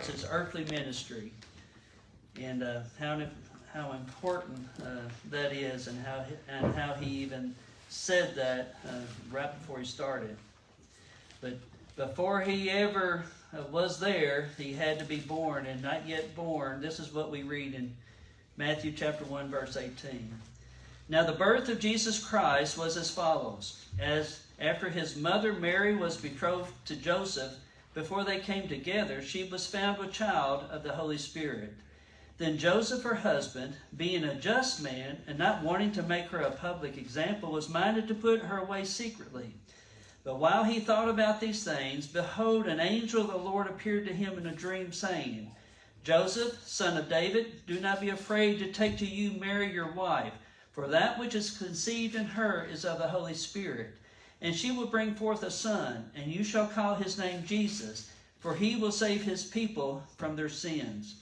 his earthly ministry, and how important that is, and how he even said that right before he started. But before he ever was there, he had to be born, and not yet born. This is what we read in Matthew chapter 1, verse 18. Now the birth of Jesus Christ was as follows. As after his mother Mary was betrothed to Joseph, before they came together, she was found with child of the Holy Spirit. Then Joseph, her husband, being a just man, and not wanting to make her a public example, was minded to put her away secretly. But while he thought about these things, behold, an angel of the Lord appeared to him in a dream, saying, Joseph, son of David, do not be afraid to take to you Mary your wife, for that which is conceived in her is of the Holy Spirit. And she will bring forth a son, and you shall call his name Jesus, for he will save his people from their sins.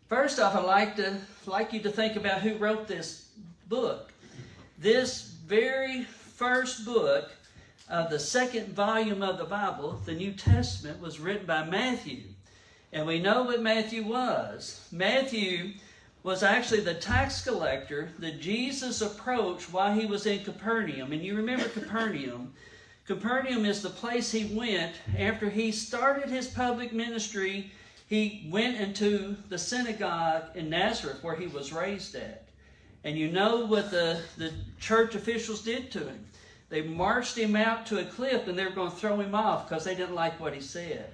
First off, I'd like you to think about who wrote this book. This very first book of the second volume of the Bible, the New Testament, was written by Matthew. And we know what Matthew was. Matthew was actually the tax collector that Jesus approached while he was in Capernaum. And you remember Capernaum. Capernaum is the place he went after he started his public ministry. He went into the synagogue in Nazareth where he was raised at. And you know what the church officials did to him. They marched him out to a cliff, and they were going to throw him off because they didn't like what he said.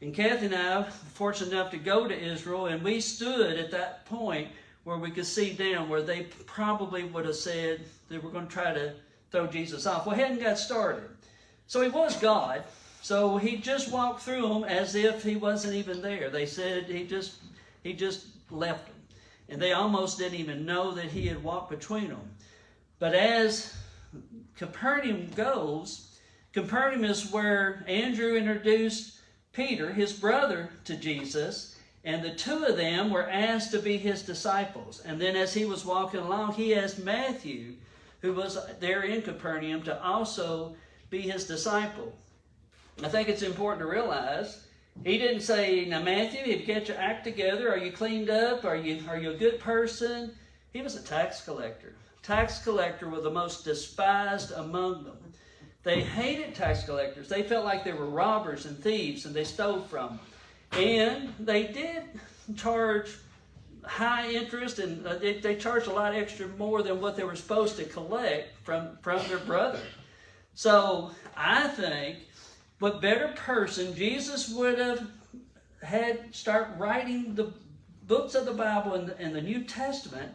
And Kathy and I were fortunate enough to go to Israel, and we stood at that point where we could see down where they probably would have said they were going to try to throw Jesus off. Well, he hadn't got started. So he was God. So he just walked through them as if he wasn't even there. They said he just left them. And they almost didn't even know that he had walked between them. But as Capernaum goes, Capernaum is where Andrew introduced Peter, his brother, to Jesus, and the two of them were asked to be his disciples. And then as he was walking along, he asked Matthew, who was there in Capernaum, to also be his disciple. I think it's important to realize he didn't say, now Matthew, have you got your act together? Are you cleaned up? Are you a good person? He was a tax collector. Tax collector were the most despised among them. They hated tax collectors. They felt like they were robbers and thieves, and they stole from them. And they did charge high interest, and they charged a lot extra more than what they were supposed to collect from their brother. So I think what better person Jesus would have had start writing the books of the Bible and the New Testament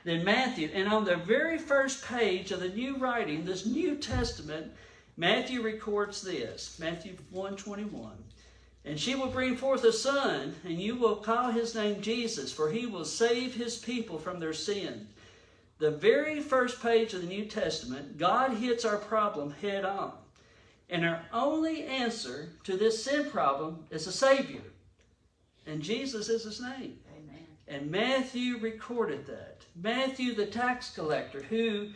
than Matthew. And on the very first page of the new writing, this New Testament, Matthew records this, Matthew 1:21. And she will bring forth a son, and you will call his name Jesus, for he will save his people from their sin. The very first page of the New Testament, God hits our problem head on. And our only answer to this sin problem is a Savior. And Jesus is his name. Amen. And Matthew recorded that. Matthew, the tax collector, who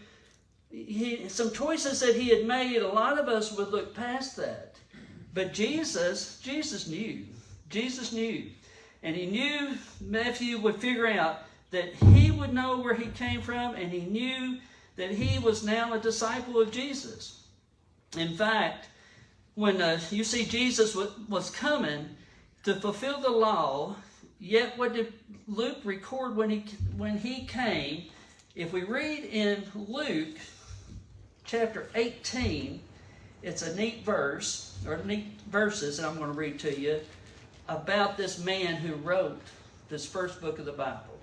some choices that he had made, a lot of us would look past that. But Jesus knew. Jesus knew. And he knew Matthew would figure out that he would know where he came from, and he knew that he was now a disciple of Jesus. In fact, when you see Jesus was coming to fulfill the law, yet what did Luke record when he came? If we read in Luke chapter 18, it's a neat verse, or neat verses that I'm going to read to you about this man who wrote this first book of the Bible.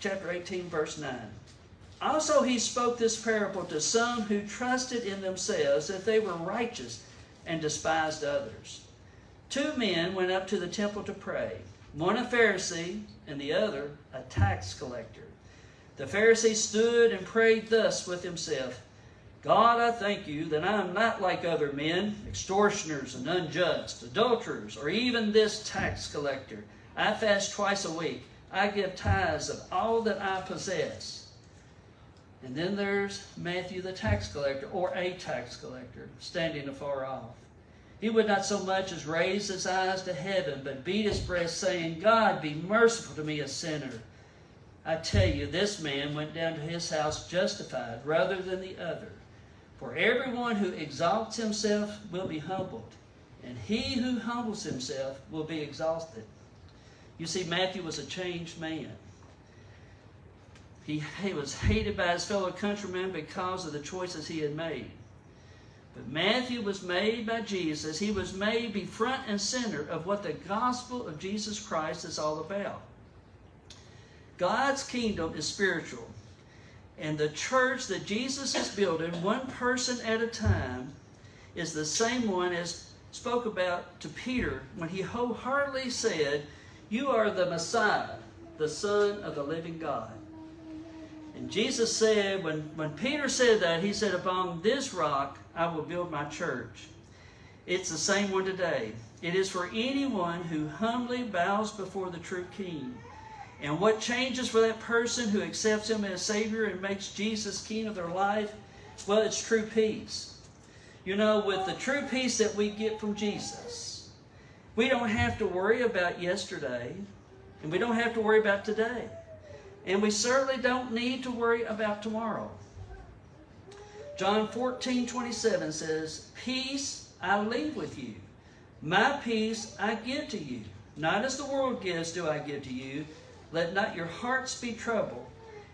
Chapter 18, verse 9. Also he spoke this parable to some who trusted in themselves that they were righteous and despised others. Two men went up to the temple to pray, one a Pharisee and the other a tax collector. The Pharisee stood and prayed thus with himself, God, I thank you that I am not like other men, extortioners and unjust, adulterers, or even this tax collector. I fast twice a week. I give tithes of all that I possess. And then there's Matthew the tax collector, or a tax collector, standing afar off. He would not so much as raise his eyes to heaven, but beat his breast, saying, God, be merciful to me, a sinner. I tell you, this man went down to his house justified rather than the other. For everyone who exalts himself will be humbled, and he who humbles himself will be exalted. You see, Matthew was a changed man. He was hated by his fellow countrymen because of the choices he had made. But Matthew was made by Jesus. He was made be front and center of what the gospel of Jesus Christ is all about. God's kingdom is spiritual. And the church that Jesus is building, one person at a time, is the same one as spoke about to Peter when he wholeheartedly said, you are the Messiah, the Son of the living God. And Jesus said, when Peter said that, he said, upon this rock I will build my church. It's the same one today. It is for anyone who humbly bows before the true King. And what changes for that person who accepts Him as Savior and makes Jesus King of their life? Well, it's true peace. You know, with the true peace that we get from Jesus, we don't have to worry about yesterday, and we don't have to worry about today. And we certainly don't need to worry about tomorrow. John 14:27 says, peace I leave with you. My peace I give to you. Not as the world gives do I give to you. Let not your hearts be troubled,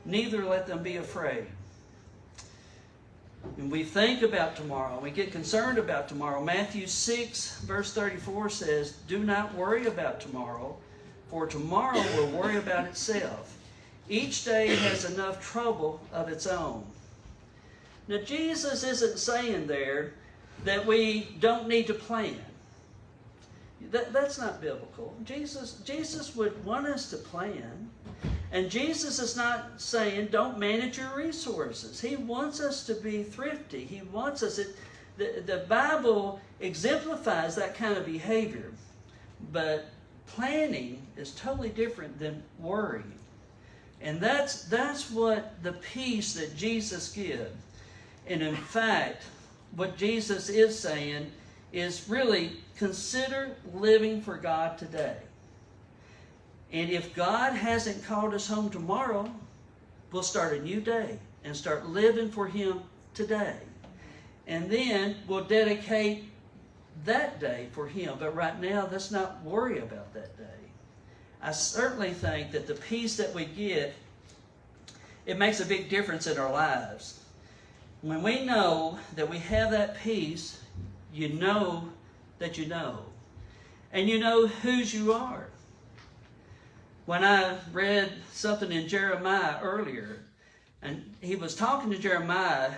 neither let them be afraid. When we think about tomorrow, we get concerned about tomorrow. Matthew 6 verse 34 says, do not worry about tomorrow, for tomorrow will worry about itself. Each day has enough trouble of its own. Now, Jesus isn't saying there that we don't need to plan. That's not biblical. Jesus would want us to plan. And Jesus is not saying don't manage your resources. He wants us to be thrifty. He wants us... The Bible exemplifies that kind of behavior. But planning is totally different than worrying. And that's what the peace that Jesus gives. And in fact, what Jesus is saying is really consider living for God today. And if God hasn't called us home tomorrow, we'll start a new day and start living for Him today. And then we'll dedicate that day for Him. But right now, let's not worry about that day. I certainly think that the peace that we get, it makes a big difference in our lives. When we know that we have that peace, you know that you know. And you know whose you are. When I read something in Jeremiah earlier, and he was talking to Jeremiah,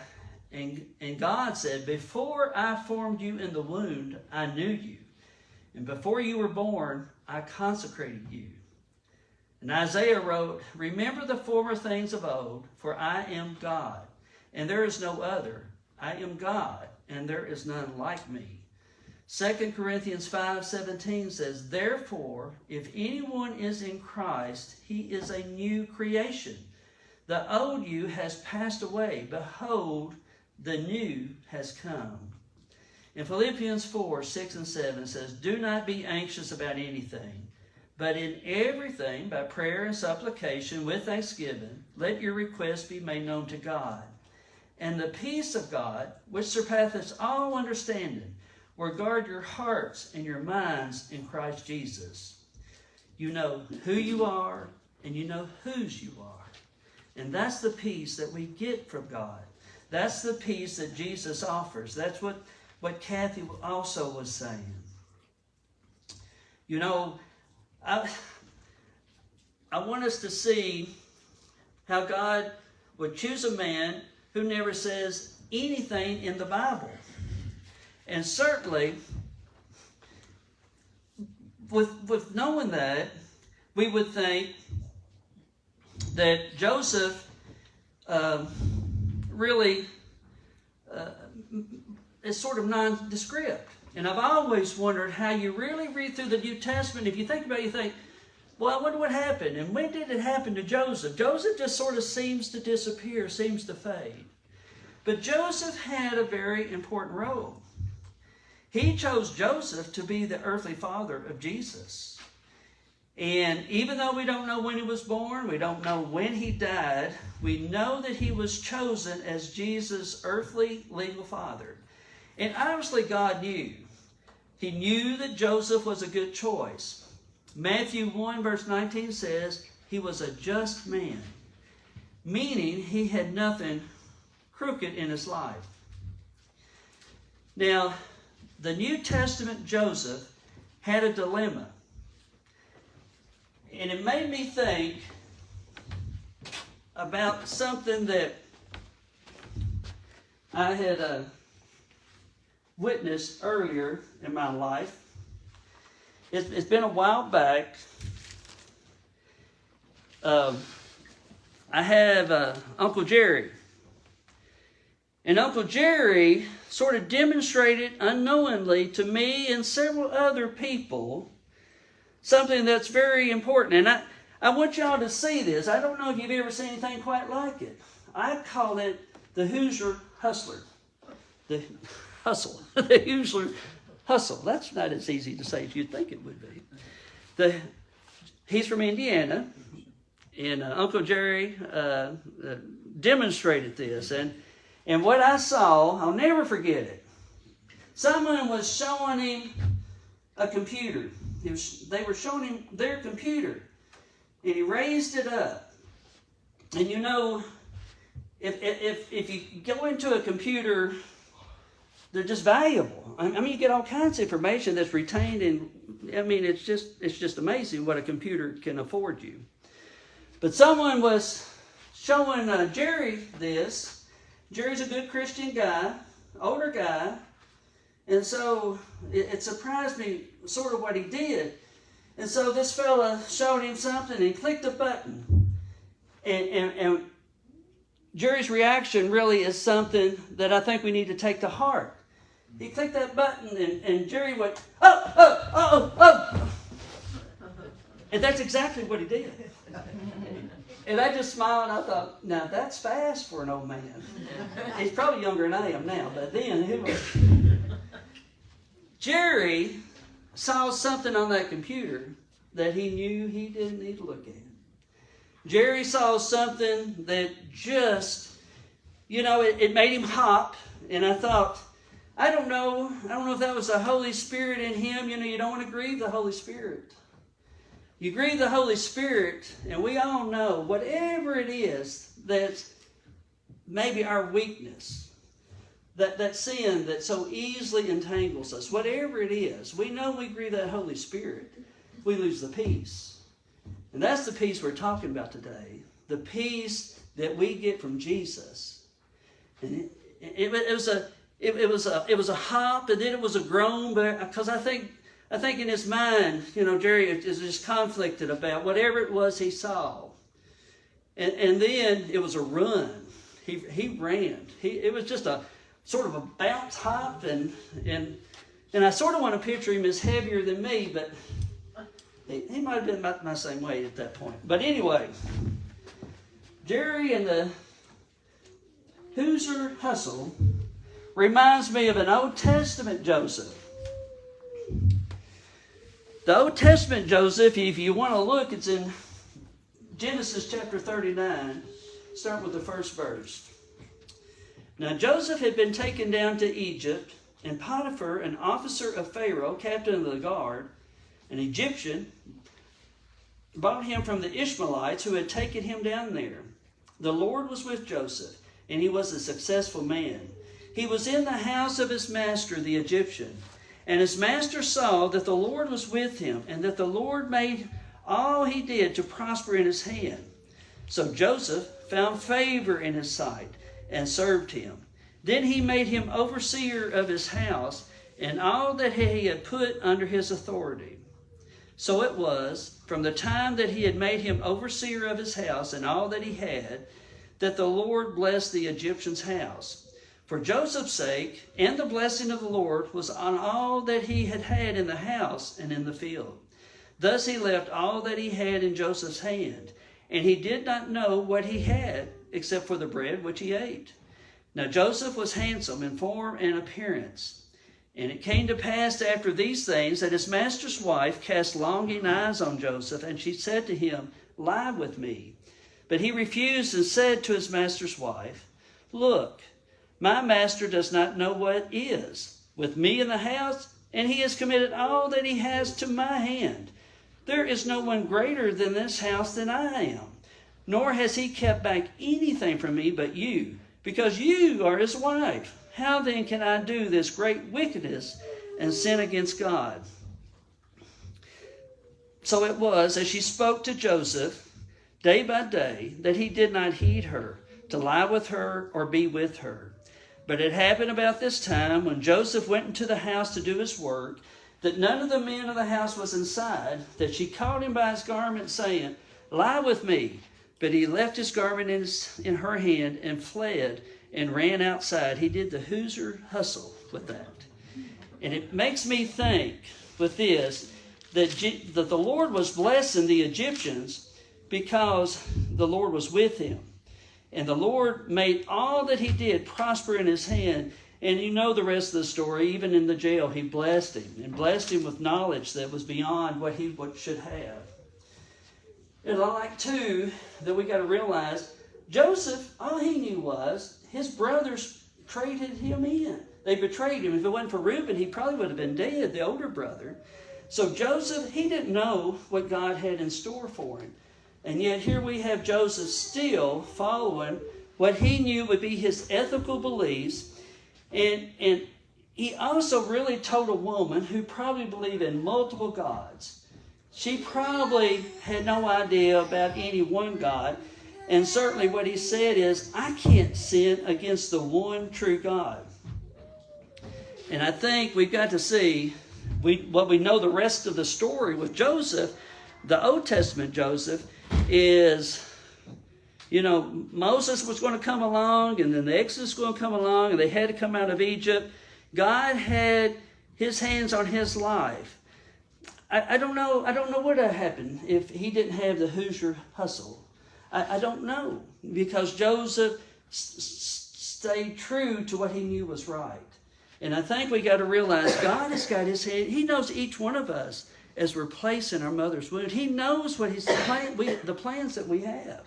and God said, before I formed you in the womb, I knew you. And before you were born, I consecrated you. And Isaiah wrote, remember the former things of old, for I am God, and there is no other. I am God, and there is none like me. 2 Corinthians 5:17 says, therefore, if anyone is in Christ, he is a new creation. The old you has passed away. Behold, the new has come. In Philippians 4:6-7 says, do not be anxious about anything, but in everything, by prayer and supplication, with thanksgiving, let your requests be made known to God. And the peace of God, which surpasseth all understanding, will guard your hearts and your minds in Christ Jesus. You know who you are, and you know whose you are. And that's the peace that we get from God. That's the peace that Jesus offers. That's what Kathy also was saying. You know, I want us to see how God would choose a man who never says anything in the Bible. And certainly, with knowing that, we would think that Joseph really is sort of nondescript. And I've always wondered how you really read through the New Testament. If you think about it, you think, well, I wonder what happened. And when did it happen to Joseph? Joseph just sort of seems to disappear, seems to fade. But Joseph had a very important role. He chose Joseph to be the earthly father of Jesus. And even though we don't know when he was born, we don't know when he died, we know that he was chosen as Jesus' earthly legal father. And obviously God knew. He knew that Joseph was a good choice. Matthew 1 verse 19 says he was a just man, meaning he had nothing crooked in his life. Now, the New Testament Joseph had a dilemma. And it made me think about something that I had witnessed earlier in my life. It's been a while back. I have Uncle Jerry. And Uncle Jerry sort of demonstrated unknowingly to me and several other people something that's very important. And I want y'all to see this. I don't know if you've ever seen anything quite like it. I call it the Hoosier Hustler. The hustle. The Hoosier Hustle. That's not as easy to say as you'd think it would be. He's from Indiana. And Uncle Jerry demonstrated this. And what I saw, I'll never forget it. Someone was showing him a computer. They were showing him their computer. And he raised it up. And you know, if you go into a computer, they're just valuable. I mean, you get all kinds of information that's retained. And I mean, it's just amazing what a computer can afford you. But someone was showing Jerry this. Jerry's a good Christian guy, older guy. And so it surprised me sort of what he did. And so this fella showed him something and clicked a button. And Jerry's reaction really is something that I think we need to take to heart. He clicked that button and Jerry went, oh. And that's exactly what he did. And I just smiled and I thought, now that's fast for an old man. He's probably younger than I am now, but then he was. Jerry saw something on that computer that he knew he didn't need to look at. Jerry saw something that just, it made him hop. And I thought, I don't know if that was the Holy Spirit in him. You don't want to grieve the Holy Spirit. You grieve the Holy Spirit, and we all know whatever it is that's maybe our weakness, that sin that so easily entangles us, whatever it is, we know we grieve that Holy Spirit, we lose the peace. And that's the peace we're talking about today, the peace that we get from Jesus. And it was a hop, and then it was a groan, because I think in his mind, Jerry is just conflicted about whatever it was he saw. And then it was a run. He ran. It was just a sort of a bounce hop. And I sort of want to picture him as heavier than me, but he might have been about my same weight at that point. But anyway, Jerry and the Hoosier Hustle reminds me of an Old Testament Joseph. The Old Testament Joseph, if you want to look, it's in Genesis chapter 39. Start with the first verse. Now Joseph had been taken down to Egypt, and Potiphar, an officer of Pharaoh, captain of the guard, an Egyptian, brought him from the Ishmaelites who had taken him down there. The Lord was with Joseph, and he was a successful man. He was in the house of his master, the Egyptian. And his master saw that the Lord was with him, and that the Lord made all he did to prosper in his hand. So Joseph found favor in his sight and served him. Then he made him overseer of his house and all that he had put under his authority. So it was, from the time that he had made him overseer of his house and all that he had, that the Lord blessed the Egyptian's house. For Joseph's sake, and the blessing of the Lord was on all that he had in the house and in the field. Thus he left all that he had in Joseph's hand, and he did not know what he had, except for the bread which he ate. Now Joseph was handsome in form and appearance, And it came to pass after these things that his master's wife cast longing eyes on Joseph, and she said to him, Lie with me. But he refused and said to his master's wife, Look, my master does not know what is with me in the house, and he has committed all that he has to my hand. There is no one greater than this house than I am, nor has he kept back anything from me but you, because you are his wife. How then can I do this great wickedness and sin against God? So it was, as she spoke to Joseph day by day, that he did not heed her, to lie with her or be with her. But it happened about this time, when Joseph went into the house to do his work, that none of the men of the house was inside, that she caught him by his garment, saying, Lie with me. But he left his garment in her hand and fled and ran outside. He did the Hoosier hustle with that. And it makes me think with this that the Lord was blessing the Egyptians because the Lord was with him. And the Lord made all that he did prosper in his hand. And you know the rest of the story. Even in the jail, he blessed him. And blessed him with knowledge that was beyond what he should have. And I like, too, that we got to realize, Joseph, all he knew was his brothers traded him in. They betrayed him. If it wasn't for Reuben, he probably would have been dead, the older brother. So Joseph, he didn't know what God had in store for him. And yet here we have Joseph still following what he knew would be his ethical beliefs. And he also really told a woman who probably believed in multiple gods. She probably had no idea about any one God. And certainly what he said is, I can't sin against the one true God. And I think we've got to see, what we know the rest of the story with Joseph, the Old Testament Joseph, is, Moses was going to come along, and then the Exodus was going to come along, and they had to come out of Egypt. God had his hands on his life. I don't know what would have happened if he didn't have the Hoosier hustle. I don't know, because Joseph stayed true to what he knew was right. And I think we got to realize God has got his hand. He knows each one of us as we're placed in our mother's womb. He knows what the plans that we have.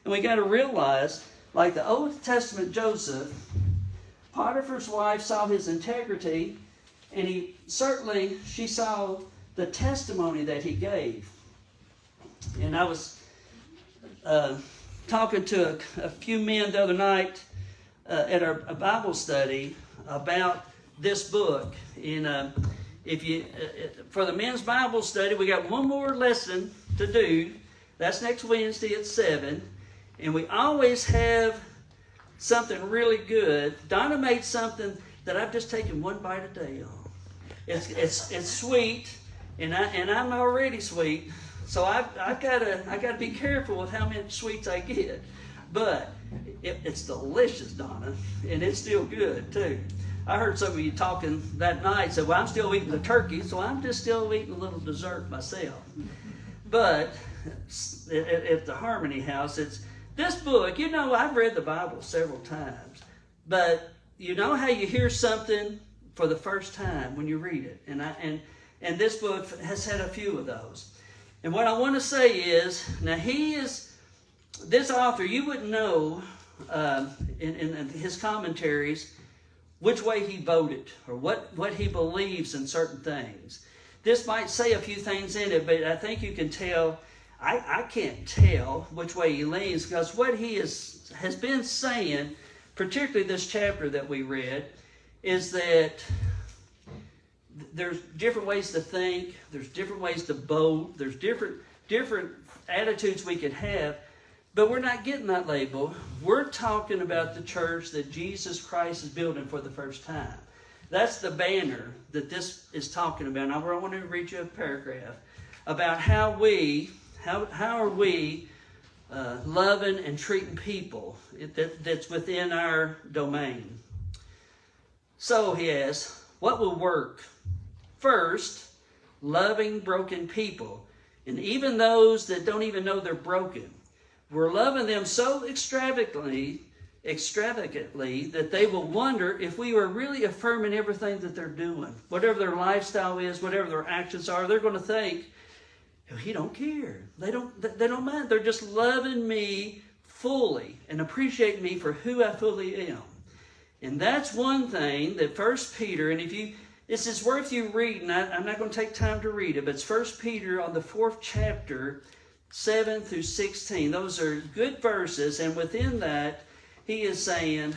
And we got to realize, like the Old Testament Joseph, Potiphar's wife saw his integrity, and she saw the testimony that he gave. And I was talking to a few men the other night at a Bible study about this book. And for the men's Bible study, we got one more lesson to do. That's next Wednesday at 7. And we always have something really good. Donna made something that I've just taken one bite a day on. It's sweet, and I'm already sweet. So I've got to be careful with how many sweets I get. But it's delicious, Donna, and it's still good too. I heard some of you talking that night, said, well, I'm still eating the turkey, so I'm just still eating a little dessert myself. But at the Harmony House, it's this book. I've read the Bible several times, but you know how you hear something for the first time when you read it, and this book has had a few of those. And what I want to say is, now this author, you wouldn't know in his commentaries which way he voted or what he believes in certain things. This might say a few things in it, but I think you can tell, I can't tell which way he leans, because what he has been saying, particularly this chapter that we read, is that there's different ways to think, there's different ways to vote, there's different attitudes we could have, but we're not getting that label. We're talking about the church that Jesus Christ is building for the first time. That's the banner that this is talking about. Now I want to read you a paragraph about how are we loving and treating people that's within our domain. So he asks, what will work? First, loving broken people, and even those that don't even know they're broken. We're loving them so extravagantly extravagantly that they will wonder if we are really affirming everything that they're doing. Whatever their lifestyle is, whatever their actions are, they're going to think, oh, he don't care. They don't mind. They're just loving me fully and appreciate me for who I fully am. And that's one thing that 1 Peter, and this is worth you reading. I'm not going to take time to read it, but it's 1 Peter on the 4th chapter, 7 through 16. Those are good verses, and within that, he is saying,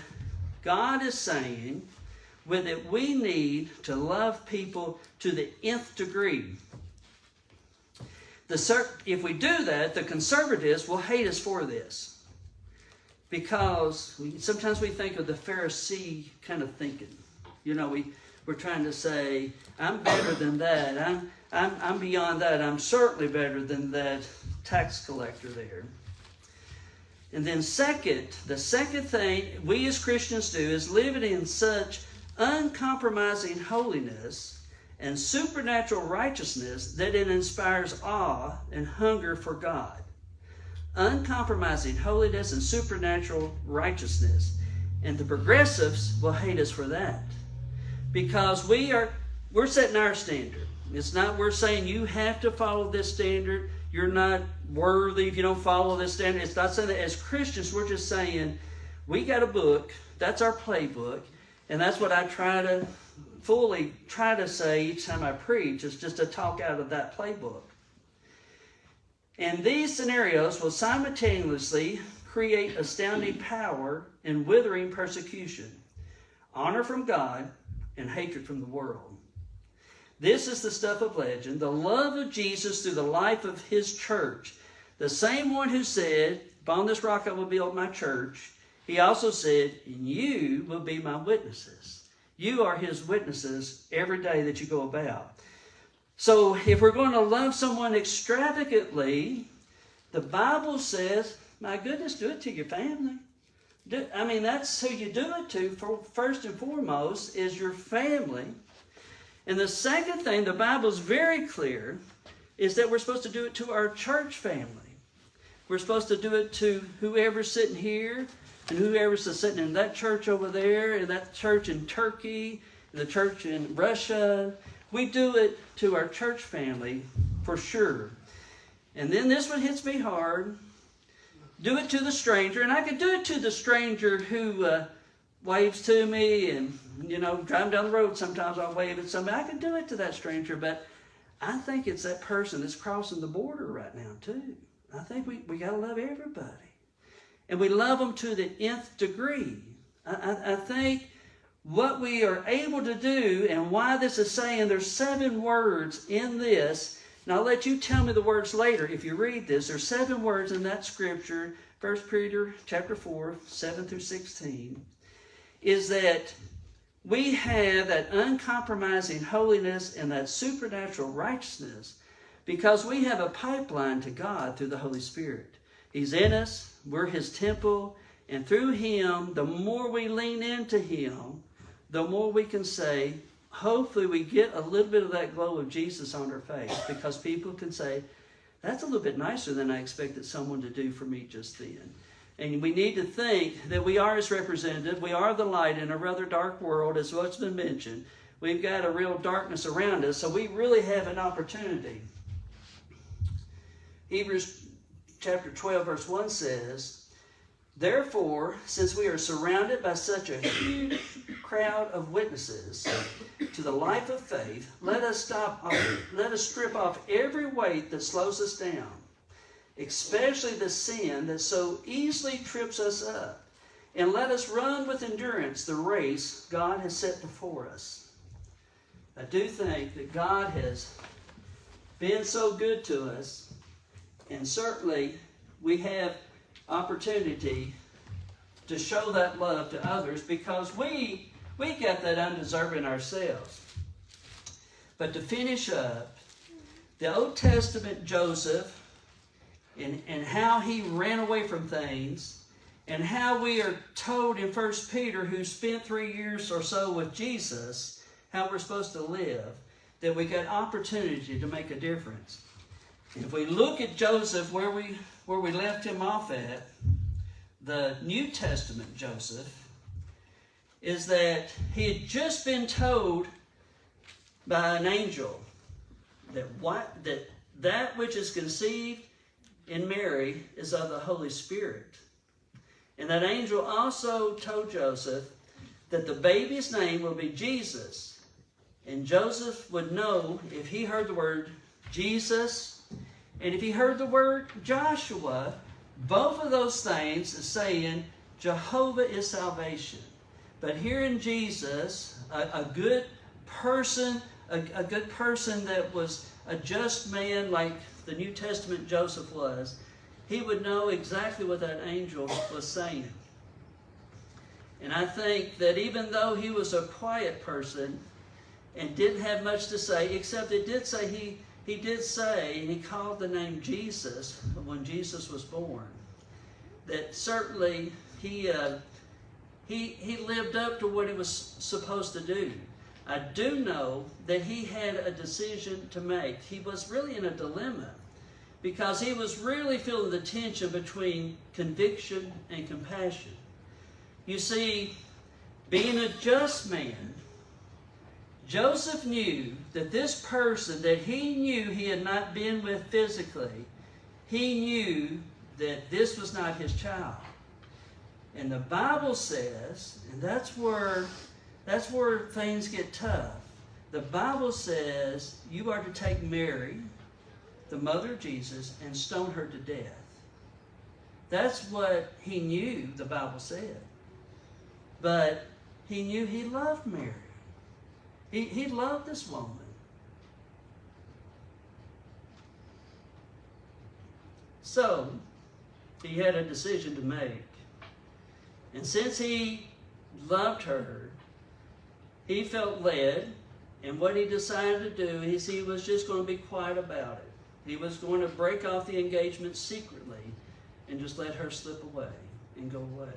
God is saying that we need to love people to the nth degree. If we do that, the conservatives will hate us for this. Because sometimes we think of the Pharisee kind of thinking. You know, we're trying to say, I'm better than that. I'm beyond that. I'm certainly better than that tax collector there. And then the second thing we as Christians do is live in such uncompromising holiness and supernatural righteousness that it inspires awe and hunger for God. Uncompromising holiness and supernatural righteousness. And the progressives will hate us for that. Because we're setting our standard. It's not we're saying you have to follow this standard. You're not worthy if you don't follow this standard. It's not saying that as Christians, we're just saying we got a book. That's our playbook. And that's what I fully try to say each time I preach, is just to talk out of that playbook. And these scenarios will simultaneously create astounding power and withering persecution, honor from God, and hatred from the world. This is the stuff of legend, the love of Jesus through the life of his church. The same one who said, upon this rock I will build my church, he also said, and you will be my witnesses. You are his witnesses every day that you go about. So if we're going to love someone extravagantly, the Bible says, my goodness, do it to your family. That's who you do it to, first and foremost, is your family. And the second thing, the Bible's very clear, is that we're supposed to do it to our church family. We're supposed to do it to whoever's sitting here, and whoever's sitting in that church over there, and that church in Turkey, and the church in Russia. We do it to our church family for sure. And then this one hits me hard. Do it to the stranger. And I could do it to the stranger who waves to me, and, driving down the road, sometimes I'll wave at somebody. I could do it to that stranger, but I think it's that person that's crossing the border right now too. I think we got to love everybody. And we love them to the nth degree. I think what we are able to do, and why this is saying there's 7 words in this, and I'll let you tell me the words later if you read this. There's 7 words in that scripture, 1 Peter chapter 4, 7 through 16, is that we have that uncompromising holiness and that supernatural righteousness because we have a pipeline to God through the Holy Spirit. He's in us, we're his temple, and through him, the more we lean into him, the more we can say, hopefully we get a little bit of that glow of Jesus on our face, because people can say, that's a little bit nicer than I expected someone to do for me just then. And we need to think that we are his representative. We are the light in a rather dark world, as what's been mentioned. We've got a real darkness around us, so we really have an opportunity. Hebrews chapter 12, verse 1 says, therefore, since we are surrounded by such a huge crowd of witnesses to the life of faith, let us strip off every weight that slows us down, especially the sin that so easily trips us up, and let us run with endurance the race God has set before us. I do think that God has been so good to us, and certainly we have opportunity to show that love to others because we got that undeserving ourselves. But to finish up, the Old Testament Joseph and how he ran away from things, and how we are told in 1 Peter, who spent 3 years or so with Jesus, how we're supposed to live, that we got opportunity to make a difference. If we look at Joseph where we left him off at, the New Testament Joseph is that he had just been told by an angel that which is conceived in Mary is of the Holy Spirit. And that angel also told Joseph that the baby's name will be Jesus. And Joseph would know if he heard the word Jesus and if he heard the word Joshua, both of those things is saying Jehovah is salvation. But here in Jesus, a good person, a good person that was a just man like the New Testament Joseph was, he would know exactly what that angel was saying. And I think that even though he was a quiet person and didn't have much to say, except it did say he did say, and he called the name Jesus when Jesus was born, that certainly he lived up to what he was supposed to do. I do know that he had a decision to make. He was really in a dilemma because he was really feeling the tension between conviction and compassion. You see, being a just man, Joseph knew that this person that he knew he had not been with physically, he knew that this was not his child. And the Bible says, and that's where things get tough. The Bible says you are to take Mary, the mother of Jesus, and stone her to death. That's what he knew, the Bible said. But he knew he loved Mary. He loved this woman. So, he had a decision to make. And since he loved her, he felt led, and what he decided to do is he was just going to be quiet about it. He was going to break off the engagement secretly and just let her slip away and go away.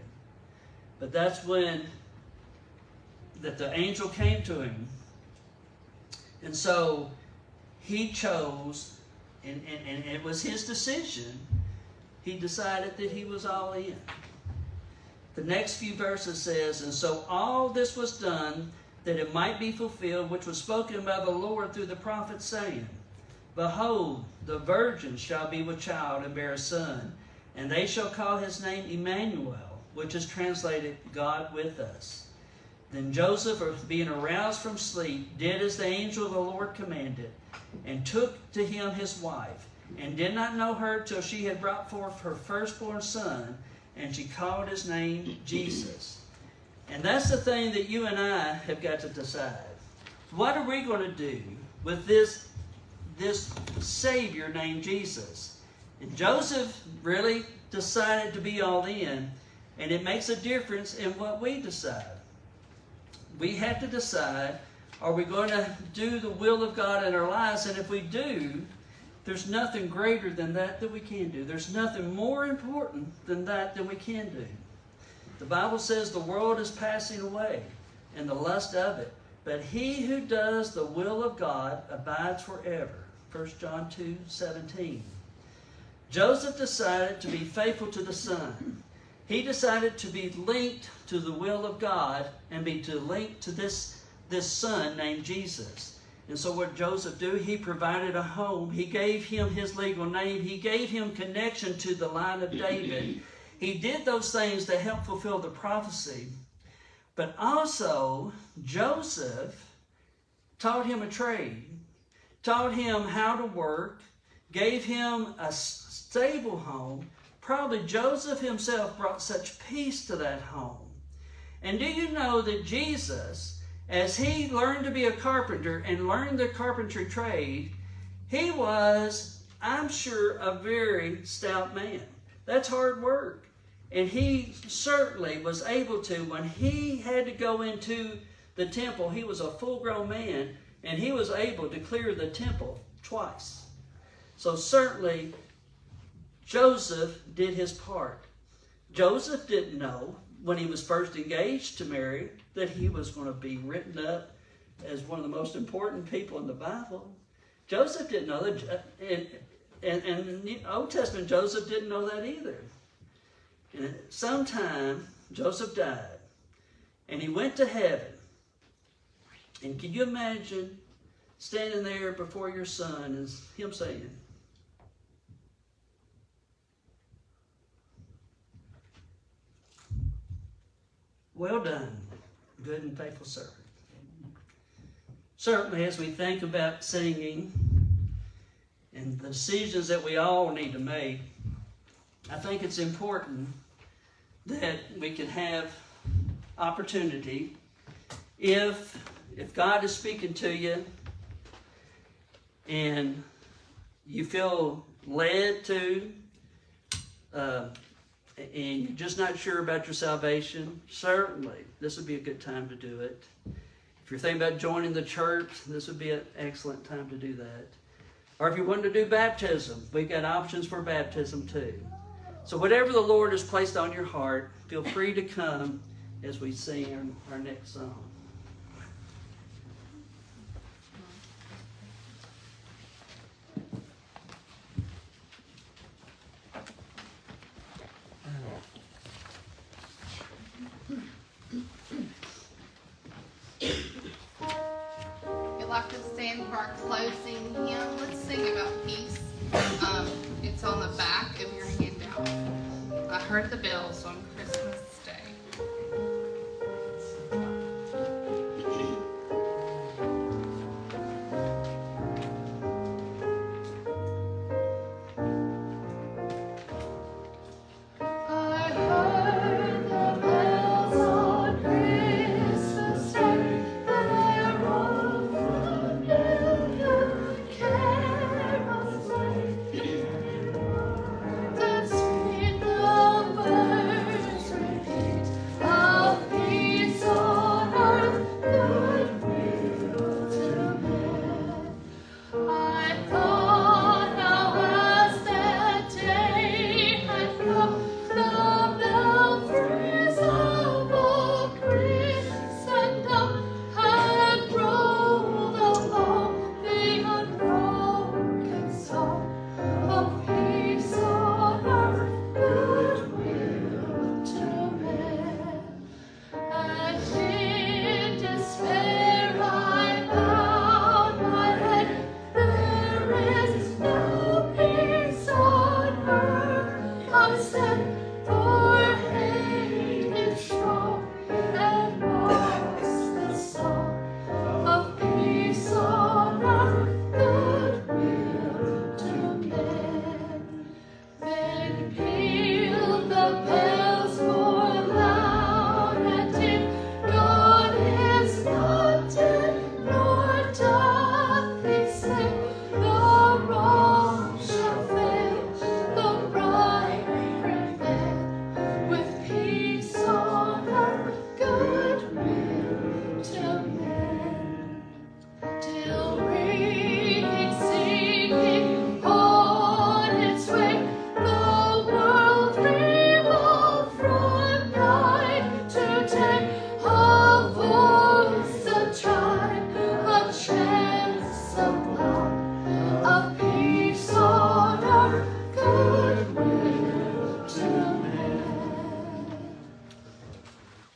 But that's when that the angel came to him. And so he chose, and it was his decision, he decided that he was all in. The next few verses says, and so all this was done that it might be fulfilled, which was spoken by the Lord through the prophet, saying, behold, the virgin shall be with child and bear a son, and they shall call his name Emmanuel, which is translated, God with us. Then Joseph, being aroused from sleep, did as the angel of the Lord commanded, and took to him his wife, and did not know her till she had brought forth her firstborn son, and she called his name Jesus. And that's the thing that you and I have got to decide. What are we going to do with this Savior named Jesus? And Joseph really decided to be all in, and it makes a difference in what we decide. We have to decide, are we going to do the will of God in our lives? And if we do, there's nothing greater than that we can do. There's nothing more important than that we can do. The Bible says the world is passing away and the lust of it, but he who does the will of God abides forever. 1 John 2:17. Joseph decided to be faithful to the Son. He decided to be linked to the will of God and be linked to this son named Jesus. And so what Joseph do? He provided a home. He gave him his legal name. He gave him connection to the line of David. He did those things to help fulfill the prophecy. But also, Joseph taught him a trade, taught him how to work, gave him a stable home. Probably Joseph himself brought such peace to that home. And do you know that Jesus, as he learned to be a carpenter and learned the carpentry trade, he was, I'm sure, a very stout man. That's hard work. And he certainly was able to, when he had to go into the temple, he was a full-grown man, and he was able to clear the temple twice. So certainly, Joseph did his part. Joseph didn't know when he was first engaged to Mary that he was going to be written up as one of the most important people in the Bible. Joseph didn't know that, and in the Old Testament, Joseph didn't know that either. And at some time, Joseph died, and he went to heaven. And can you imagine standing there before your son and him saying, "Well done, good and faithful servant." Certainly, as we think about singing and the decisions that we all need to make, I think it's important that we can have opportunity if God is speaking to you and you feel led to and you're just not sure about your salvation, certainly this would be a good time to do it. If you're thinking about joining the church, this would be an excellent time to do that. Or if you want to do baptism, we've got options for baptism too. So whatever the Lord has placed on your heart, feel free to come as we sing our next song. We'd like to stand for our closing hymn. Let's sing about peace. It's on the back of your handout. I heard the bells on Christmas Day.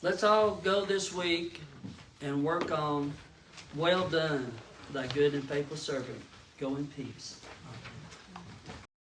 Let's all go this week and work on "Well done, thy good and faithful servant." Go in peace.